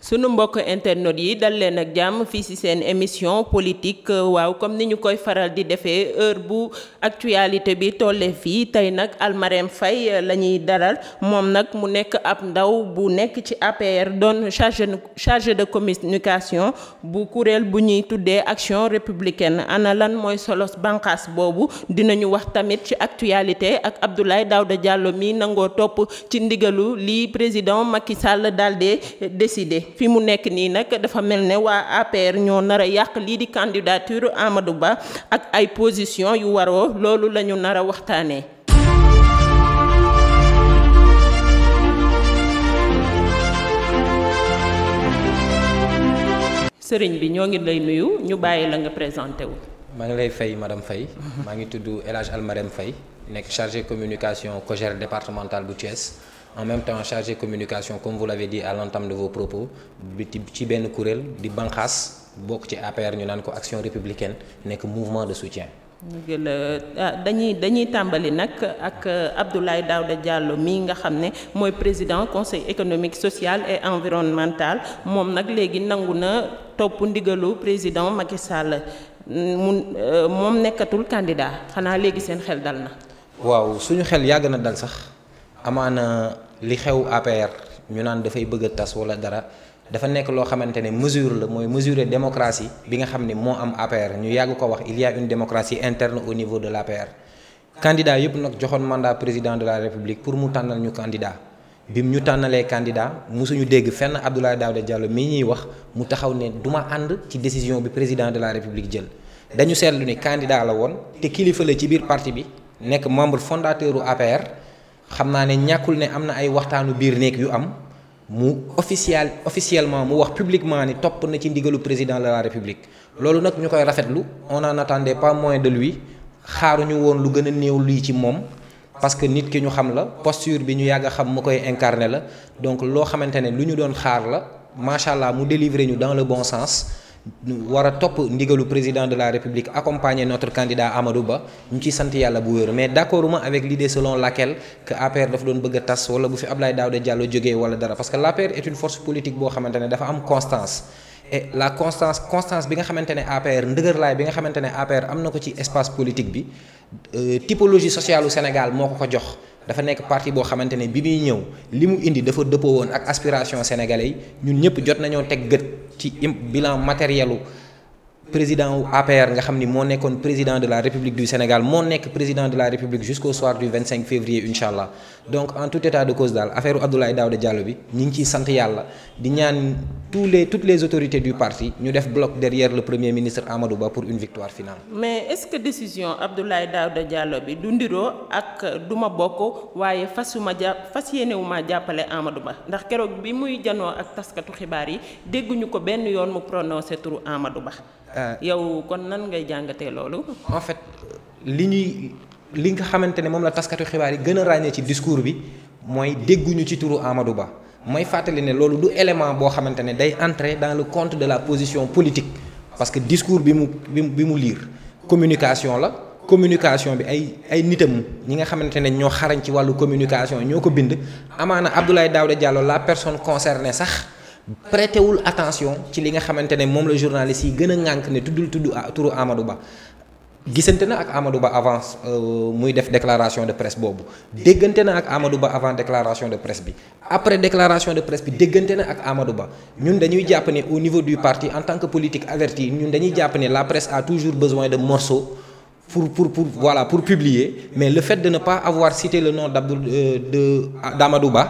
sunu mbokk internet yi dal leen ak jàmm fii ci seen émission politique waaw comme ni ñu koy faral di defee heure bu actualité bi tolle fii tey nag Almarème Faye la ñuy dalal moom nag mu nekk ab ndaw bu nekk ci APR doon chargé de communication bu kuréel bu ñuy tuddee action républicaine ana lan mooy solos bànqaas boobu dinañu wax tamit ci actualité ak Abdoulaye Daouda Diallo mi nangoo topp ci ndigalu li président Macky Sall daal di décidé. fi mu nekk nii nag dafa mel ne waa APR ñoo nar a yàq lii di candidature Amadou Ba ak ay position yu waroo loolu la ñu nar a waxtaanee. sëriñ bi ñoo ngi lay nuyu ñu bàyyi la nga présenté wu. maa ngi lay fay madame Faye. maa ngi tudd El Hadj Almarème Faye nekk chargé communication COJER départemental bu Thiès. En même temps chargé communication comme vous l'avez dit à l'entame de vos propos bi ci benn kuréel di banqaas bokk ci APR ñu naan ko action républicaine nekk mouvement de soutien. dañuy tàmbali nag ak Abdoulaye Daouda Diallo mii nga xam ne mooy président conseil économique social et environnemental moom nag léegi nangu na topp ndigalu président Macky Sall moom nekkatul candidat xanaa léegi seen xel dal na. waaw suñu xel yàgg na dal sax. amaana li xew APR ñu naan dafay bëgg a tas wala dara dafa nekk loo xamante ne mesure la mooy mesurer démocratie bi nga xam ne moo am APR ñu yàgg ko wax il y a une démocratie interne au niveau de l'APR. candidat yëpp nag joxoon mandat président de la république pour mu tànnal ñu candidat bim ñu tànnalee candidat mosuñu dégg fenn Abdoulaye Daouda Diallo mi ñuy wax mu taxaw ne du ma ànd ci décision bi président de la république jël dañu seetlu ni candidat la woon te kilifa la ci biir parti bi nekk membre fondateur u APR. xam naa ne ñàkkul ne am na ay waxtaanu biir néeg yu am mu officiellement mu wax publiquement ni topp na ci ndigalu président de la république loolu nag ñu koy rafetlu on n'en attendait pas moins de lui xaaruñu woon lu gën a néew lii ci moom parce que nit ki ñu xam la posture bi ñu yàgg a xam mu koy incarner la donc loo xamante ne lu ñu doon xaar la macha allah mu délivrer ñu dans le bon sens. war a topp ndigalu président de la république accompagner notre candidat Amadou Ba ñu ciy sant yàlla bu wér mais d'accorduma avec l'idée selon laquelle que APR dafa doon bëgg a tas wala bu fi Abdoulaye Daouda Diallo jógee wala dara parce que l'APR est une force politique boo xamante ne dafa am constance et la constance bi nga xamante ne APR ndëgërlaay bi nga xamante ne APR am na ko ci espace politique bi typologie sociale u Sénégal moo ko jox dafa nekk parti boo xamante ne bi muy ñëw li mu indi dafa dëppoo woon ak aspiration sénégalais yi ñun ñëpp jot nañoo teg gët ci bilan matérielu président wu APR nga xam ni moo nekkoon président de la République du Sénégal moo nekk président de la République jusqu'au soir du 25 février incha allah donc en tout état de cause daal affaire Abdoulaye Daouda Diallo bi ñu ngi ciy sant yàlla di ñaan toutes les autorités du parti ñu def bloc derrière le premier ministre Amadou Ba pour une victoire finale. mais est-ce que décision Abdoulaye Daouda Diallo bi du ndiroo ak duma bokk waaye fas yéenewuma jàppale Amadou Ba ndax keroog bi muy janoo ak taskatu xibaar yi dégguñu ko benn yoon mu prononcé turu Amadou Ba. yow kon nan ngay jàngatee loolu. en fait li nga xamante ne moom la taskatu xibaar yi gën a ràññee ci discours bi mooy dégguñu ci turu Amadou Ba mooy fàttali ne loolu du élément boo xamante ne day entrer dans le compte de la position politique parce que discours bi mu lire communication la communication bi ay nitam ñi nga xamante ne ñoo xarañ ci wàllu communication ñoo ko bind amaana Abdoulaye Daouda Diallo la personne concernée sax. prêtewul attention ci li nga xamante ne moom la journaliste yi gën a ŋànk ne turu Amadou Ba gisante na ak Amadou Ba avant muy def déclaration de presse boobu déggante na ak Amadou Ba avant déclaration de presse bi après déclaration de presse bi déggante na ak Amadou Ba ñun dañuy jàpp ne au niveau du parti en tant que politique averti ñun dañuy jàpp ne la presse a toujours besoin de morceaux pour publier mais le fait de ne pas avoir cité le nom d'Amadou Ba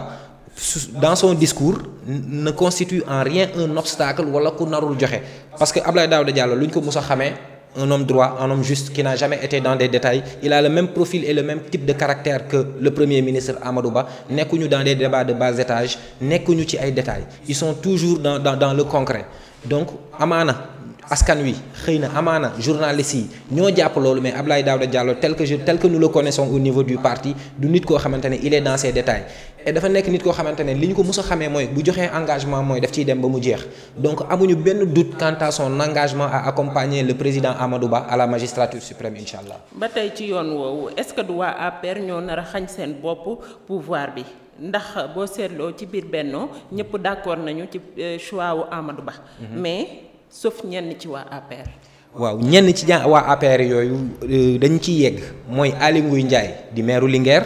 dans son discours ne constitue en rien un obstacle wala ku narul joxe parce que Abdoulaye Daouda Diallo lu ñu ko mës a xamee un homme droit un homme juste qui n'a jamais été dans des détails il a le même profil et le même type de caractère que le premier ministre Amadou Ba nekkuñu dans des débats de bas étage nekkuñu ci ay détails ils sont toujours dans le concret donc amaana askan wi xëy na amaana journalistes yi ñoo jàpp loolu mais Abdoulaye Daouda Diallo tel que nous le connaissons au niveau du parti du nit koo xamante ne il est dans ces détails et dafa nekk nit koo xamante ne li ñu ko mës a xamee mooy bu joxee engagement mooy daf ciy dem ba mu jeex donc amuñu benn doute quant à son engagement à accompagner le président Amadou Ba à la magistrature suprême incha allah. ba tey ci yoon woowu est-ce que du waa APR ñoo nar a xañ seen bopp pouvoir bi. ndax boo seetloo ci biir Benno ñëpp d'accord nañu ci choix wu Amadou Ba. mais sauf ñenn ci waa APR. waaw ñenn ci waa APR yooyu dañ ciy yegg mooy Aly Ngouille Ndiaye di maire Linguère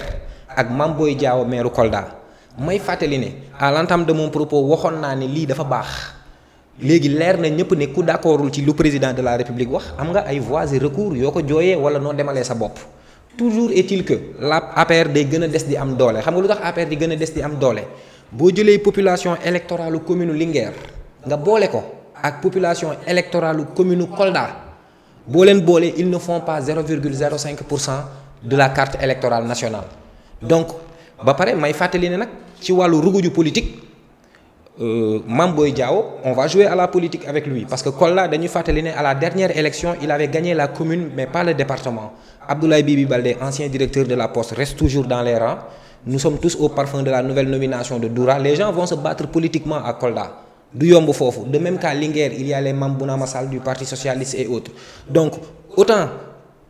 ak Mame Boye Diao maire Kolda may fàttali ne à l'entame de mon propos waxoon naa ne lii dafa baax léegi leer na ñëpp ne ku d'accordul ci lu président de la République wax am nga ay voies et recours yoo ko jooyee wala noo demalee sa bopp. toujours est-il que la APR day gën a des di am doole xam nga lu tax APR di gën a des di am doole boo jëlee population électorale commune Linguère nga boole ko ak population électorale commune Kolda boo leen boole ils ne font pas 0,05% de la carte électorale nationale. donc ba pare may fàttali ne nag ci wàllu ruguju politique Mame Boye Diao on va jouer à la politique avec lui parce que Kolda dañuy fàttali ne à la dernière élection il avait gagné la commune mais pas le département. Abdoulaye Bibi Baldé, ancien directeur de la Poste, reste toujours dans les rangs. Nous sommes tous au parfum de la nouvelle nomination de Doura. Les gens vont se battre politiquement à Kolda. Du yomb foofu. De même qu'à Linguère, il y a les Mame Bouna Massal du Parti socialiste et autres. Donc autant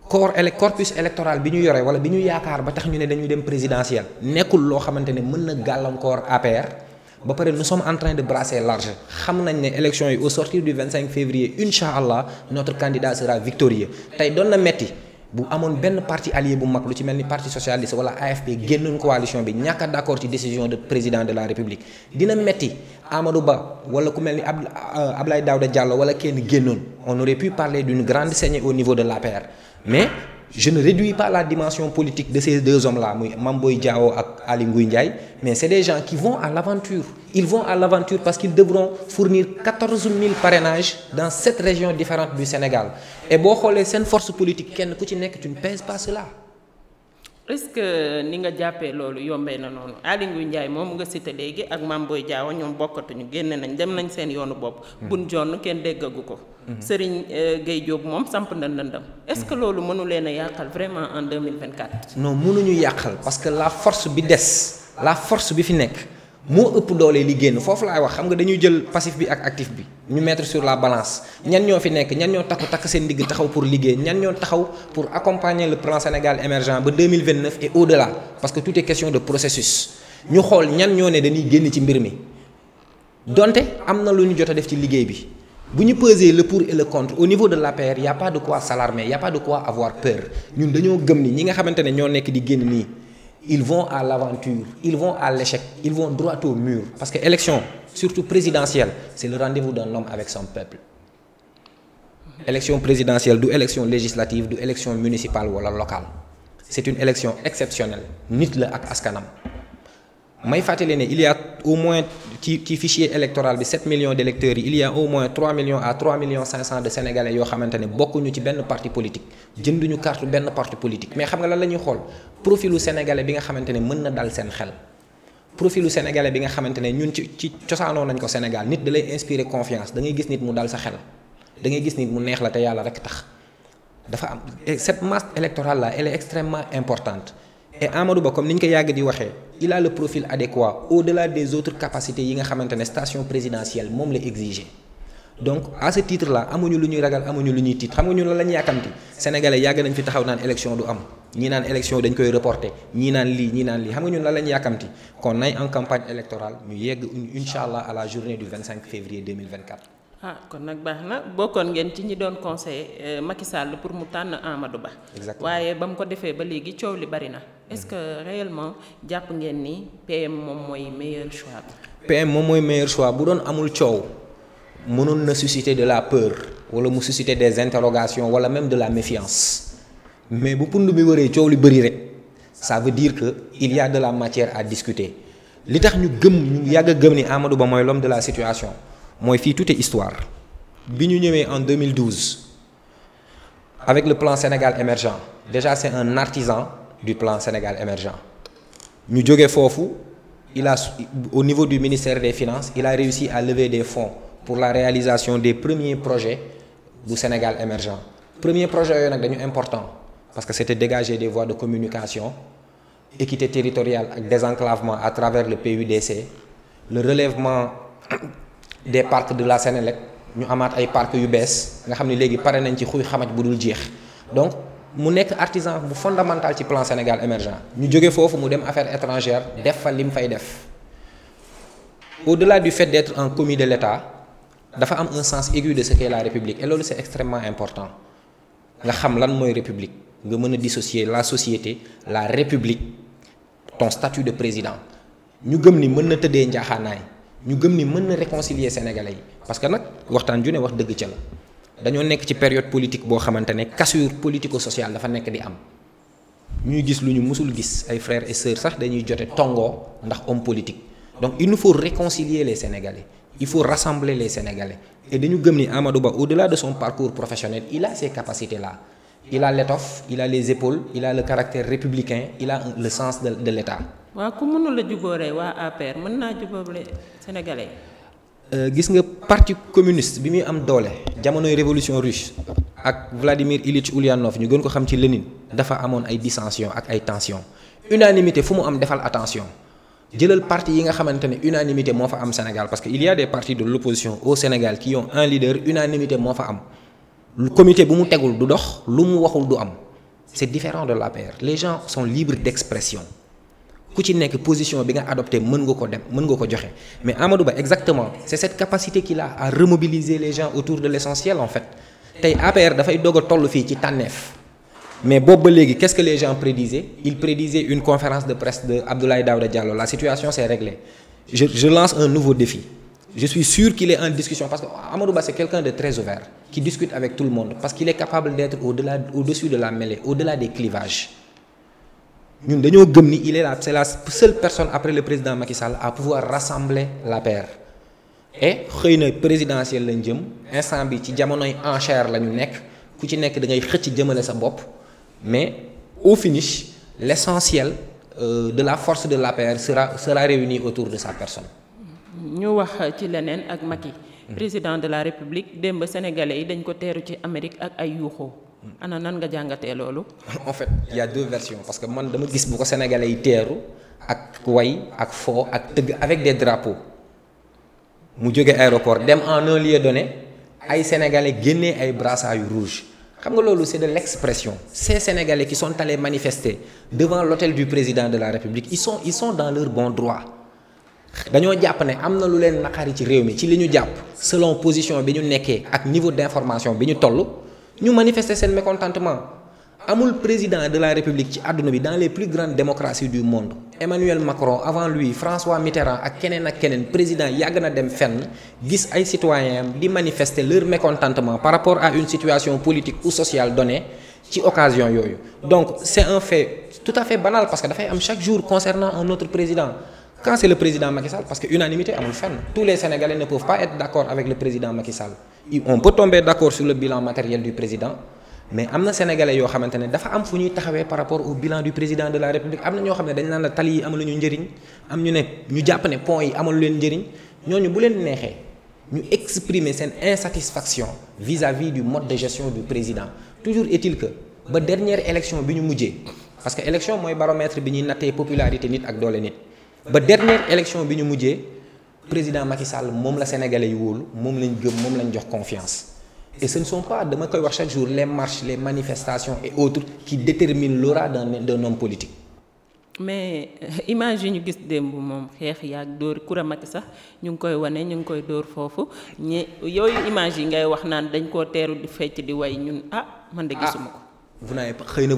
corpus électoral bi ñu yore wala bi ñu yaakaar ba tax ñu ne dañuy dem présidentiel nekkul loo xamante ne mën na gàllankoor APR. ba pare nous sommes en train de brasser large xam nañ ne élection yi au sortir du 25 février incha allah notre candidat sera victorieux tey doon na metti bu amoon benn parti allié bu mag lu ci mel ni parti socialiste wala AFP génnoon coalition bi ñàkk a d'accord ci décision de président de la république dina metti Amadou Ba wala ku mel ni Abdoulaye Daouda Diallo wala kenn génnoon on aurait pu parler d'une grande saignée au niveau de l'APR mais je ne réduis pas la dimension politique de ces deux hommes là muy Mame Boye Diao ak Aly Ngouille Ndiaye mais c'est des gens qui vont à l'aventure ils vont à l'aventure parce qu'ils devront fournir 14 000 parrainages dans 7 régions différentes du Sénégal et boo xoolee seen force politique kenn ku ci nekk tu ne pèses pas cela. est-ce que ni nga jàppee loolu yombee na noonu Aly Ngouille Ndiaye moom nga cité léegi ak Mame Boye Diao ñoom bokkatuñu génne nañ dem nañ seen yoonu bopp. Boun Dionne kenn déggagu ko. Serigne Gueye Diop moom samp na ndëndam. est-ce que loolu mënu leen a yàqal vraiment en 2024. non mënuñu yàqal parce que la force bi des la force bi fi nekk moo ëpp doole li génn foofu laay wax xam nga dañuy jël passif bi ak actif bi ñu mettre sur la balance ñan ñoo fi nekk ñan ñoo takk seen ndigg taxaw pour liggéey ñan ñoo taxaw pour accompagner le plan Sénégal émergent ba 2029 et au-delà parce que tout est question de processus ñu xool ñan ñoo ne dañuy génn ci mbir mi donte am na lu ñu jot a def ci liggéey bi bu ñu peser le pour et le contre au niveau de l'APR y a pas de quoi s'alarmer y a pas de quoi avoir peur ñun dañoo gëm ni ñi nga xamante ne ñoo nekk di génn nii ils vont à l'aventure ils vont à l'échec ils vont droit au mur parce que élection surtout présidentielle c'est le rendez-vous d'un homme avec son peuple élection présidentielle du élection législative du élection municipale wala locale c'est une élection exceptionnelle nit la ak askanam may fàttali ne il y a au moins ci fichier électoral bi 7 millions d'électeurs yi il y a au moins 3 millions à 3 millions 500 de sénégalais yoo xamante ne bokkuñu ci benn parti politique jënduñu carte benn parti politique mais xam nga lan la ñuy xool profilu sénégalais bi nga xamante ne mën na dal seen xel profilu sénégalais bi nga xamante ne ñun ci cosaanoo nañ ko Sénégal nit da lay inspirer confiance da ngay gis nit mu dal sa xel da ngay gis nit mu neex la te yàlla rek tax dafa am cette masse électorale là elle est extrêmement importante. Et Amadou Ba comme ni ñu ko yàgg di waxee il a le profil adéquat au-delà des autres capacités yi nga xamante ne station présidentielle moom la exiger donc à ce titre là amuñu lu ñuy ragal amuñu lu ñuy tiit xam nga ñun la ñu yàkkamti sénégalais yàgg nañ fi taxaw naan élection du am ñii naan élection dañ koy reporter ñii naan lii xam nga ñun la ñu yàkkamti kon nay en campagne électorale ñu yegg incha allah à la journée du 25 février 2024. kon nag baax na bokkoon ngeen ci ñi doon conseiller Macky Sall pour mu tànn Amadou Ba. exactement waaye ba mu ko defee ba léegi coow li bari na. est-ce que réellement jàpp ngeen ni PM moom mooy meilleur choix bi. PM moom mooy meilleur choix bu doon amul coow mënoon na susciter de la peur wala mu susciter des interrogations wala même de la méfiance mais bu pund bi wëree coow li bari rek ça veut dire que il y a de la matière à discuter li tax ñu yàgg a gëm ni Amadou Ba mooy l'homme de la situation. mooy fii tout est histoire bi ñu ñëwee en 2012 avec le plan Sénégal émergent déjà c'est un artisan du plan Sénégal émergent ñu jóge foofu au niveau du ministère des Finances il a réussi à lever des fonds pour la réalisation des premiers projets du Sénégal émergent premiers projets yooyu nag dañu important parce que c'était dégager des voies de communication équité territoriale ak désenclavement à travers le PUDC le relèvement des parcs de la Sénélec ñu amaat ay parcs yu bees nga xam ne léegi pare nañ ci xuy xamaj bu dul jeex donc mu nekk artisan bu fondamental ci plan Sénégal émergent ñu jóge foofu mu dem affaires étrangères def fa li mu fay def au-delà du fait d'être un commis de l'État dafa am un sens aigu de ce qu'est la République et loolu c'est extrêmement important nga xam lan mooy République nga mën a dissocier la société la République ton statut de président ñu gëm ni mën na tëddee njaaxaanaay ñu gëm ni mën na réconcilier sénégalais yi parce que nag waxtaan ju ne wax dëgg ca la dañoo nekk ci période politique boo xamante ne cassure politico-sociale dafa nekk di am ñuy gis lu ñu mësul gis ay frères et sœurs sax dañuy jote tongoo ndax homme politique donc il nous faut réconcilier les sénégalais il faut rassembler les sénégalais et dañu gëm ni Amadou Ba au-delà de son parcours professionnel il a ces capacités là il a l'étoffe il a les épaules il a le caractère républicain il a le sens de l'État. waaw ku mënul a jubóore waa APR mën naa jubóore sénégalais. gis nga parti communiste bi muy am doole jamonoy révolution russe ak Vladimir Ilyich Ulyanov ñu gën ko xam ci Lénine dafa amoon ay dissensions ak ay tensions unanimité fu mu am defal attention jëlal parti yi nga xamante ne unanimité moo fa am Sénégal parce que il y a des partis de l'opposition au Sénégal qui ont un leader unanimité moo fa am lu comité bu mu tegul du dox lu mu waxul du am c'est différent de l'APR les gens sont libres d'expression ku ci nekk position bi nga adopté mën nga ko dem mën nga ko joxe mais Amadou Ba exactement c'est cette capacité qu'il a à remobiliser les gens autour de l'essentiel en fait tey APR dafay doog a toll fii ci tànneef mais boobu ba léegi qu'est-ce que les gens prédisaient ils prédisaient une conférence de presse de Abdoulaye Daouda Diallo la situation s'est réglée je lance un nouveau défi je suis sûr qu'il est en discussion parce que Amadou Ba c'est quelqu'un de très ouvert qui discute avec tout le monde parce qu'il est capable d'être au-dessus de la mêlée au-delà des clivages ñun dañoo gëm ni c'est la seule personne après le président Macky Sall à pouvoir rassembler l'APR et xëy na présidentielle lañ jëm instant bi ci jamonoy enchère la ñu nekk ku ci nekk da ngay xëcc jëmale sa bopp mais au finish l'essentiel de la force de l'APR sera réuni autour de sa personne. ñu wax ci leneen ak Macky président de la République démb sénégalais yi dañ ko teeru ci Amérique ak ay yuuxoo ana nan nga jàngatee loolu. en fait il y a deux versions parce que man dama gis bu ko sénégalais yi teeru ak way ak foo ak tëgg avec des drapeaux mu jóge aéroport dem en un lieu donné ay sénégalais génnee ay brassards yu rouge xam nga loolu c'est de l'expression ces sénégalais qui sont allés manifester devant l'hôtel du président de la République ils sont dans leur bon droit dañoo jàpp ne am na lu leen naqari ci réew mi ci li ñu jàpp selon position bi ñu nekkee ak niveau d'information bi ñu toll ñu manifester seen mécontentement amul président de la République ci àdduna bi dans les plus grandes démocraties du monde Emmanuel Macron avant lui François Mitterrand ak keneen président yàgg na dem fenn gis ay citoyens di manifester leur mécontentement par rapport à une situation politique ou sociale donnée ci occasion yooyu donc c'est un fait tout à fait banal parce que dafay am chaque jour concernant un autre président quand c'est le président Macky Sall parce que unanimité amul fenn tous les Sénégalais ne peuvent pas être d'accord avec le président Macky Sall on peut tomber d'accord sur le bilan matériel du président mais am na sénégalais yoo xamante ne dafa am fu ñuy taxawee par rapport au bilan du président de la République am na ñoo xam ne dañ naan la tali yi amaluñu njëriñ am ñu ne ñu jàpp ne pont yi amalu leen njëriñ ñooñu bu leen neexee ñu exprimer seen insatisfaction vis-à-vis du mode de gestion du président toujours est-il que ba dernière élection bi ñu mujjee parce que élection mooy baromètre bi ñuy nattee popularité nit ak doole nit ba dernière élection bi ñu mujjee président Macky Sall moom la sénégalais yi wóolu moom lañ gëm moom lañ jox confiance et ce ne sont pas dama koy wax chaque jour les marches les manifestations et autres qui déterminent l'aura d'un homme politique. mais image yi ñu gis démb moom xeex yaag dóor Coura Macky sax ñu ngi koy wane ñu ngi koy dóor foofu yooyu image yi ngay wax naan dañ koo teeru di fecc di way ñun man de gisuma ko. vous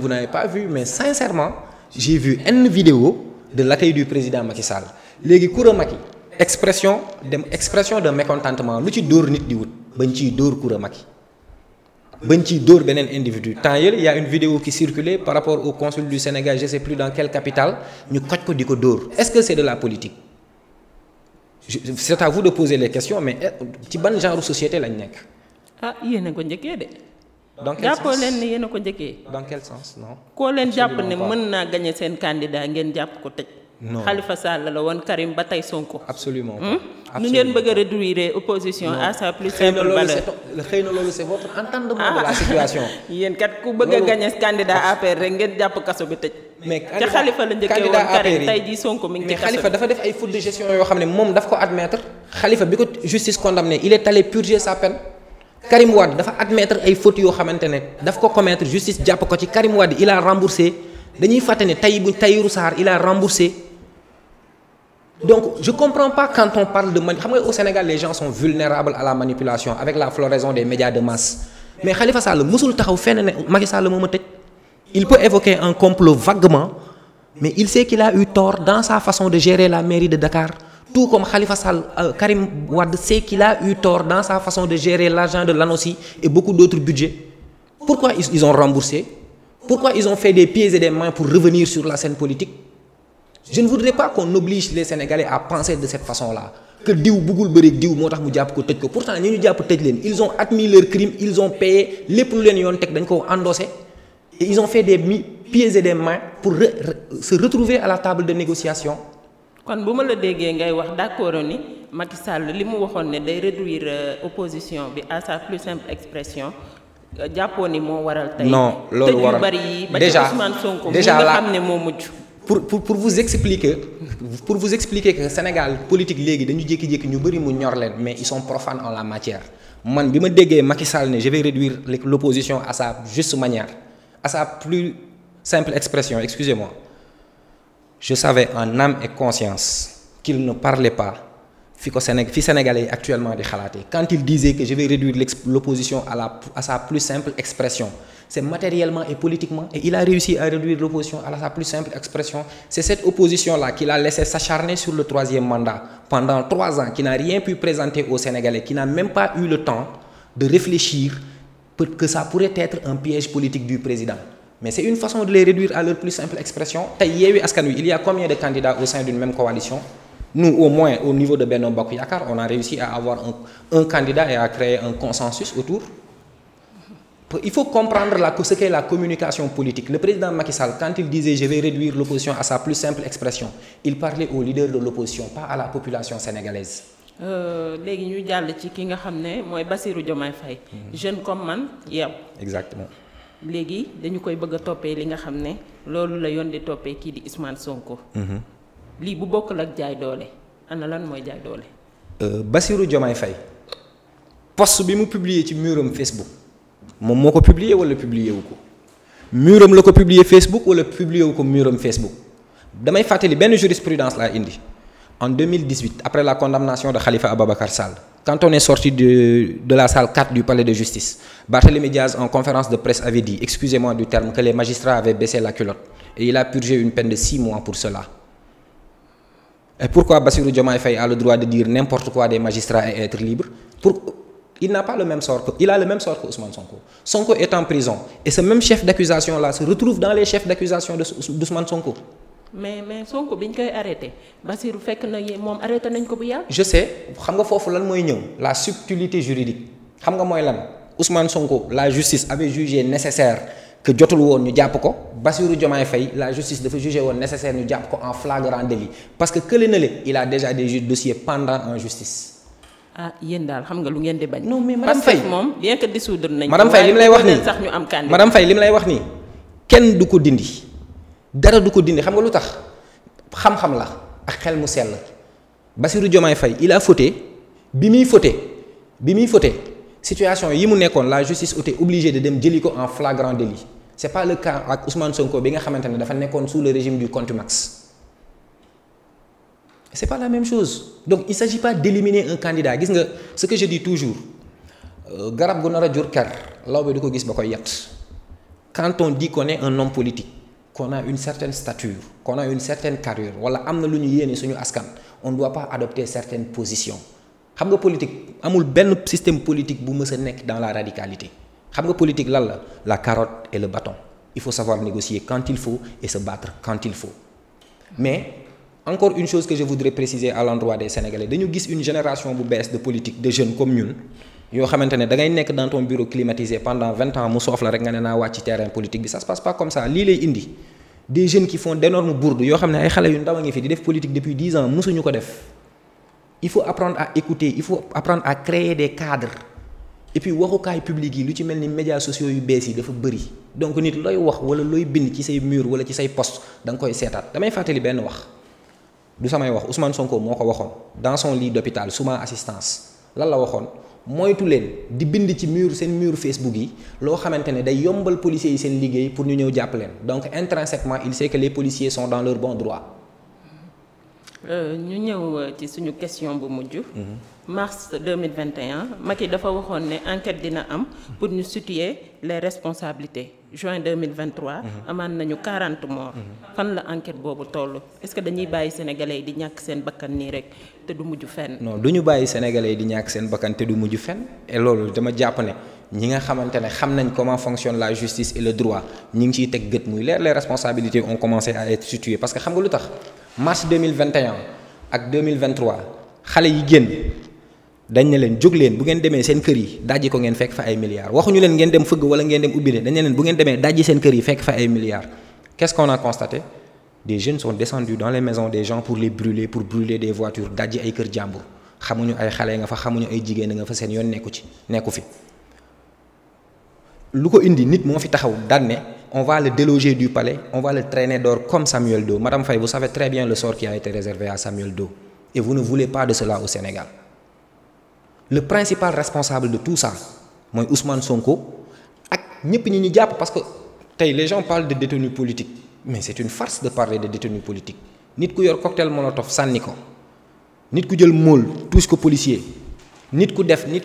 n'avez pas vu mais sincèrement j'ai vu une vidéo de l'accueil du président Macky Sall léegi Coura Macky expression de mécontentement lu ci dóor nit di wut bañ ciy dóor Coura Macky bañ ciy dóor beneen individu temps yële il y a une vidéo qui circulait par rapport au consul du Sénégal je sais plus dans quelle capitale ñu koj ko di ko dóor est-ce que c'est de la politique c'est à vous de poser les questions mais ci ban genre société lañ nekk. yéen a ko njëkkee de. dans quel sens jàppoo leen ne yéen a ko njëkkee. dans quel sens non. koo leen jàpp ne mën naa gagner seen candidat ngeen jàpp ko tëj. non Khalifa Sall la woon Karim ba tey Sonko. absolument nu ngeen bëgg a réduire opposition à sa plus simple valeur. xëy na loolu c'est votre entendement de la situation. yéen kat ku bëgg a gagner candidat APR rek ngeen jàpp kaso bi tëj. mais ca Khalifa la njëkkee woon Karim tey jii Sonko mi ngi ci kaso bi. mais Khalifa dafa def ay fautes de gestion yoo xam ne moom daf ko admettre Khalifa bi ko justice condamné il est allé purger sa peine Karim Wade dafa admettre ay fautes yoo xamante ne daf ko commettre justice jàpp ko ci. Karim Wade il a remboursé dañuy fàtte ne Tahirou Sarr il a remboursé. Donc je comprends pas quand on parle de xam nga au Sénégal les gens sont vulnérables à la manipulation avec la floraison des médias de masse mais Khalifa Sall musul taxaw fenn ne Macky Sall moo ma tëj. Il peut évoquer un complot vaguement mais il sait qu'il a eu tort dans sa façon de gérer la mairie de Dakar. Tout comme Khalifa Sall, Karim Wade sait qu'il a eu tort dans sa façon de gérer l'argent de l'ANOCI et beaucoup d'autres budgets. Pourquoi ils ont remboursé? Pourquoi ils ont fait des pieds et des mains pour revenir sur la scène politique? Je ne voudrais pas qu'on oblige les Sénégalais à penser de cette façon-là. Que diw bugul bëri diw moo tax mu jàpp ko tëj ko pourtant ñi ñu jàpp tëj leen ils ont admis leur crime ils ont payé lépp lu leen yoon teg dañ ko endossé et ils ont fait des pieds et des mains pour se retrouver à la table de négociation. kon bu ma la déggee ngay wax d'accord ni Macky Sall li mu waxoon ne day réduire opposition bi à sa plus simple expression jàppoo ni moo waral tey. non loolu waral tëj yu bari yi ba ci Ousmane Sonko mi nga xam ne moo mujj. pour vous expliquer que Sénégal politique léegi dañu jékki-jékki ñu bari mu ñor leen mais ils sont profanes en la matière man bi ma déggee Macky Sall ne je vais réduire l'opposition à sa juste manière à sa plus simple expression excusez-moi. Je savais en âme et conscience qu'il ne parlait pas fi Sénégalais yi actuellement di xalaatee quand il disait que je vais réduire l'opposition à sa plus simple expression c'est matériellement et politiquement et il a réussi à réduire l'opposition à sa plus simple expression. C'est cette opposition-là qu'il a laissé s'acharner sur le 3e mandat pendant 3 ans qui n'a rien pu présenter aux Sénégalais qui n'a même pas eu le temps de réfléchir que ça pourrait être un piège politique du président. Mais c'est une façon de les réduire à leur plus simple expression. Tey Yewwi Askan Wi il y a combien de candidats au sein d'une même coalition? Nous au moins au niveau de Benno Bokk Yakaar on a réussi à avoir un candidat et à créer un consensus autour. Il faut comprendre ce qu'est la communication politique. Le président Macky Sall quand il disait je vais réduire l'opposition à sa plus simple expression il parlait aux leaders de l'opposition pas à la population sénégalaise. léegi ñu jàll ci ki nga xam ne mooy Bassirou Diomaye Faye. jeune comme man yow. Exactement. léegi dañu koy bëgg a toppee li nga xam ne loolu la yoon di toppee kii di Ousmane Sonko. lii bu bokkul ak jaay doole ana lan mooy jaay doole. Bassirou Diomaye Faye post bi mu publier ci muram Facebook moom moo ko publier wala publier wu ko muram la ko publier Facebook wala publier wu ko muram Facebook damay fàttali benn jurisprudence laa indi en 2018 après la condamnation de Khalifa Ababacar Sall. Quand on est sorti de la salle 4 du palais de justice, Barthélémy Diaz en conférence de presse avait dit, excusez-moi du terme, que les magistrats avaient baissé la culotte et il a purgé une peine de 6 mois pour cela. Et pourquoi Bassirou Diomaye Faye a le droit de dire n'importe quoi des magistrats et être libre? Il n'a pas le même sort il a le même sort que Ousmane Sonko. Sonko est en prison et ce même chef d'accusation là se retrouve dans les chefs d'accusation d'Ousmane Sonko. mais Sonko bi ñu koy arrêté Bassirou fekk na moom arrêté nañ ko bu yàgg. je sais xam nga foofu lan mooy ñëw la subtilité juridique xam nga mooy lan Ousmane Sonko la justice avait jugé nécessaire que jotul woon ñu jàpp ko Bassirou Diomaye Faye la justice dafa jugé woon nécessaire ñu jàpp ko en flagrant délit parce que kële na le il a déjà des dossiers pendants en justice. ah yéen daal xam nga lu ngeen di bañ. non mais madame Faye moom bien que dissoudre nañ ko. madame Faye li mu lay wax nii sax ñu am candidat. madame Faye li mu lay wax nii kenn du ko dindi. dara du ko dindi xam nga lu tax xam-xam la ak xel mu sell Bassirou Diomaye Faye il a fauté bi muy fauté situation yi mu nekkoon la justice était obligée de dem jëli ko en flagrant délit c'est pas le cas ak Ousmane Sonko bi nga xamante ne dafa nekkoon sous le régime du contumace c'est pas la même chose donc il s'agit pas d'éliminer un candidat gis nga ce que je dis toujours garab gu nar a jur ker law bi du ko gis ba koy yett quand on dit qu'on est un homme politique qu'on a une certaine stature qu'on a une certaine carrure wala am na lu ñu yéene suñu askan on ne doit pas adopter certaines positions xam nga politique amul benn système politique bu mës a nekk dans la radicalité xam nga politique lan la carotte et le bâton il faut savoir négocier quand il faut et se battre quand il faut mais encore une chose que je voudrais préciser à l'endroit des Sénégalais dañu gis une génération bu bees de politique de jeunes comme ñun yoo xamante ne da ngay nekk dans ton bureau climatisé pendant 20 ans mu soof la rek nga ne naa wàcc ci terrain politique bi ça se passe pas comme ça lii lay indi des jeunes qui font d'énormes bourdes yoo xam ne ay xale yu ndaw a ngi fi di def politique depuis 10 ans mosuñu ko def il faut apprendre à écouter il faut apprendre à créer des cadres et puis waxukaay public yi lu ci mel ni médias sociaux yu bees yi dafa bëri donc nit looy wax wala looy bind ci say mur wala ci say poste da nga koy seetaat damay fàttali benn wax du samay wax Ousmane Sonko moo ko waxoon dans son lit d'hôpital sous ma assistance lan la waxoon moytu leen di bind ci seen mur Facebook yi loo xamante ne day yombal policiers yi seen liggéey pour ñu ñëw jàpp leen donc intrinsèquement il sait que les policiers sont dans leur bon droit. ñu ñëw ci suñu question bu mujj. mars 2021 Macky dafa waxoon ne enquête dina am pour ñu situer les responsabilités juin 2023. amaan nañu 40 morts. fan la enquête boobu toll est-ce que dañuy bàyyi sénégalais yi di ñàkk seen bakkan nii rek te du mujj fenn. non du ñu bàyyi sénégalais yi di ñàkk seen bakkan te du mujj fenn et loolu dama jàpp ne ñi nga xamante ne xam nañ comment fonctionne la justice et le droit ñi ngi ciy teg gët muy leer les responsabilités ont commencé à être situées parce que xam nga lu tax mars 2021 ak 2023 xale yi génn. dañ ne leen jóg leen bu ngeen demee seen kër yi dajji ko ngeen fekk fa ay milliards waxuñu leen ngeen dem fëgg wala ngeen dem ubbi de dañ ne leen bu ngeen demee dajji seen kër yi fekk fa ay milliards. Qu'est-ce qu'on a constaté? Des jeunes sont descendus dans les maisons des gens pour les brûler pour brûler des voitures dajji ay kër jàmbur xamuñu ay xale nga fa xamuñu ay jigéen nga fa seen yoon nekku fi. lu ko indi nit moo fi taxaw daan ne on va le déloger du palais on va le traîner dehors comme Samuel Doe. Madame Faye, vous savez très bien le sort qui a été réservé à Samuel Doe et vous ne voulez pas de cela au Sénégal. Le principal responsable de tout ça mooy Ousmane Sonko ak ñëpp ñi ñu jàpp parce que tey les gens parlent de détenus politiques mais c'est une farce de parler de détenus politiques nit ku yor cocktail molotov sànni ko nit ku jël mool touche ko policier nit ku def ñu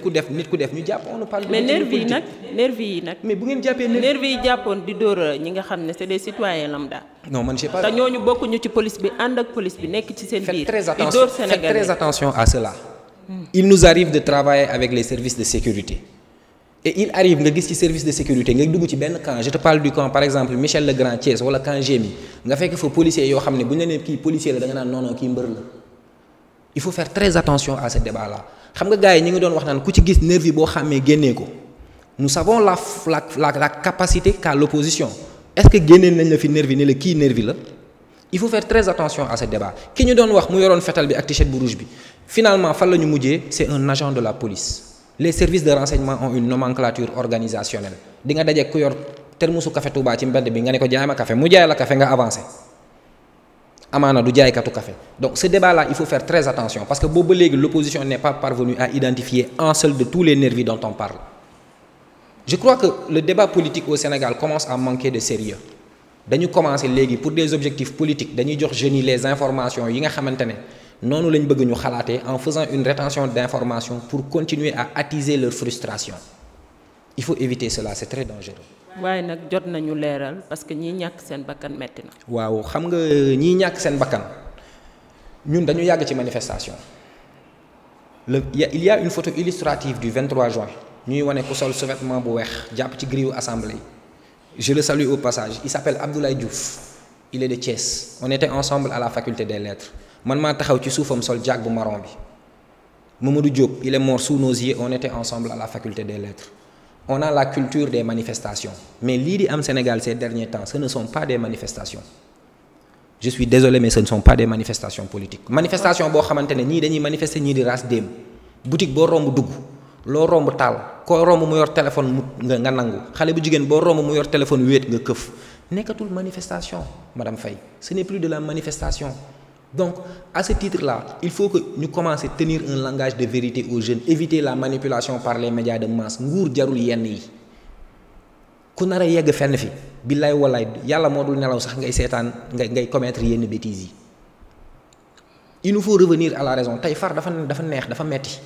jàpp on ne parle de mais détenus politiques. nervi yi nag mais bu ngeen jàppee nervi yi jàppoon di dóor ñi nga xam ne c'est des citoyens lambda. non man je sais pas. te ñooñu bokkuñu ci police bi ànd ak police bi nekk ci seen biir. faites très attention à cela. Il nous arrive de travailler avec les services de sécurité et il arrive nga gis ci service de sécurité nga dugg ci benn camp je te parle du camp par exemple Michel Legrand Thiès wala camp Gémi nga fekk fa policier yoo xam ne bu ñu la nee kii policier la da nga naan non kii mbër la. Il faut faire très attention à ce débat là xam nga gars yi ñu ngi doon wax naan ku ci gis nervi boo xàmmee génnee ko nous savons la capacité qu'a l'opposition est-ce que génneel nañ la fi nervi ne la kii nervi la. Il faut faire très attention à ce débat ki ñu doon wax mu yoroon fetal bi ak t-shirt bu rouge bi finalement fan la ñu mujjee c'est un agent de la police les services de renseignement ont une nomenclature organisationnelle di nga daje ku yor termusu café Touba ci mbedd bi nga ne ko jaay ma café mu jaay la café nga avancé amaana du jaaykatu café donc ce débat là il faut faire très attention parce que boobu ba léegi l'opposition n'est pas parvenue à identifier un seul de tous les nervis dont on parle je crois que le débat politique au Sénégal commence à manquer de sérieux dañu commencer léegi pour des objectifs politiques dañuy jox jeunes yi les informations yi nga xamante ne noonu lañ bëgg ñu xalaatee en faisant une rétention d'informations pour continuer à attiser leur frustration il faut éviter cela c'est très dangereux. waaye nag jot nañu leeral parce que ñii ñàkk seen bakkan metti na. waaw xam nga ñii ñàkk seen bakkan ñun dañu yàgg ci manifestation il y a une photo illustrative du 23 juin ñuy wane ku sol sous-vêtement bu weex jàpp ci grille assemblée. Je le salue au passage il s'appelle Abdoulaye Diouf il est de Thiès on était ensemble à la faculté des lettres man maa taxaw ci suufam sol jaag bu marron bi Mamadou Diop il est mort sous nos yeux on était ensemble à la faculté des lettres on a la culture des manifestations mais lii di am Sénégal ces derniers temps ce ne sont pas des manifestations je suis désolé mais ce ne sont pas des manifestations politiques manifestation boo xamante ne ñii dañuy manifester ñii di raas déem boutique boo romb dugg loo romb taal koo romb mu yor téléphone mu nga nangu xale bu jigéen boo romb mu yor téléphone wéet nga këf nekkatul manifestation Madame Faye ce n'est plus de la manifestation donc à ce titre-là il faut que ñu commencer tenir un langage de vérité aux jeunes éviter la manipulation par les médias de masse nguur jarul yenn yi ku nar a yegg fenn fi billaay wallaay yàlla moo dul nelaw sax ngay seetaan ngay commettre yenn bêtises yi il nous faut revenir à la raison tey far dafa neex dafa metti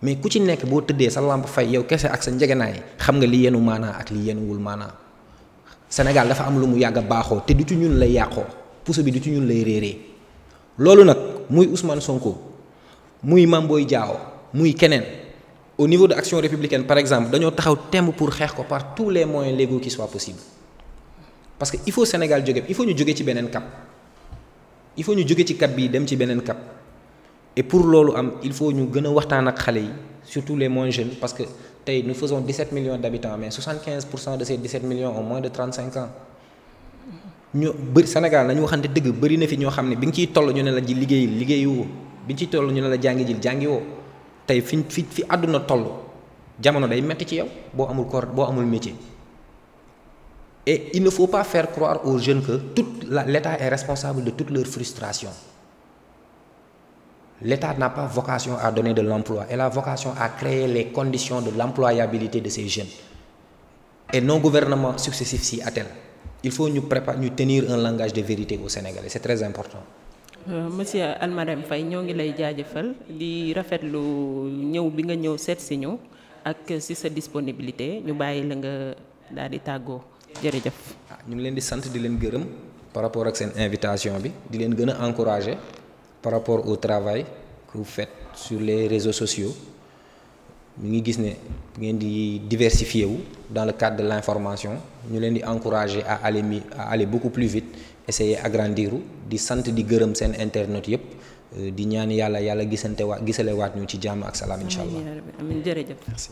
mais ku ci nekk boo tëddee sa lampe fay yow kese ak sa njegenaay xam nga li yenu maanaa ak li yenuwul maanaa Sénégal dafa am lu mu yàgg a baaxoo te du ci ñun lay yàqoo puso bi du ci ñun lay réeree loolu nag muy Ousmane Sonko muy Mame Boye Diao muy keneen au niveau de Action républicaine par exemple dañoo taxaw temb pour xeex ko par tous les moyens légaux qui soient possibles parce que il faut Sénégal jóge il faut ñu jóge ci beneen cap il faut ñu jóge ci cap bii dem ci beneen cap et pour loolu am il faut ñu gën a waxtaan ak xale yi surtout les moins jeunes parce que tey nous faisons 17 millions d'habitants mais 75% de ces 17 millions ont moins de 35 ans ñu bëri Sénégal nañu waxante dëgg bëri na fi ñoo xam ne bi nga ciy toll ñu ne la ji liggéeyoo bi nga ciy toll ñu ne la jàngiwoo tey fi àdduna toll jamono day metti ci yow boo amul métier et il ne faut pas faire croire aux jeunes que l'État est responsable de toute leur frustration l'État n'a pas vocation à donner de l'emploi, elle a vocation à créer les conditions de l'employabilité de ces jeunes. Et nos gouvernements successifs s'y attellent. Il faut ñu tenir un langage de vérité au Sénégal et c'est très important. Monsieur Almarème Faye ñoo ngi lay jaajëfal di rafetlu ñëw bi nga ñëw seet si ñu ak si sa disponibilité ñu bàyyi la nga daal di tàggoo jërëjëf. ñu ngi leen di sant di leen gërëm par rapport ak seen invitation bi di leen gën a encourager par rapport au travail que vous faites sur les réseaux sociaux. ñu ngi gis ne ngeen di diversifier wu dans le cadre de l'information ñu leen di encourager à aller beaucoup plus vite essayer agrandir di sant di gërëm seen internet yëpp di ñaan yàlla gisale waat ñu ci jàmm ak salaam incha allah. amiin jërëjëf. Merci.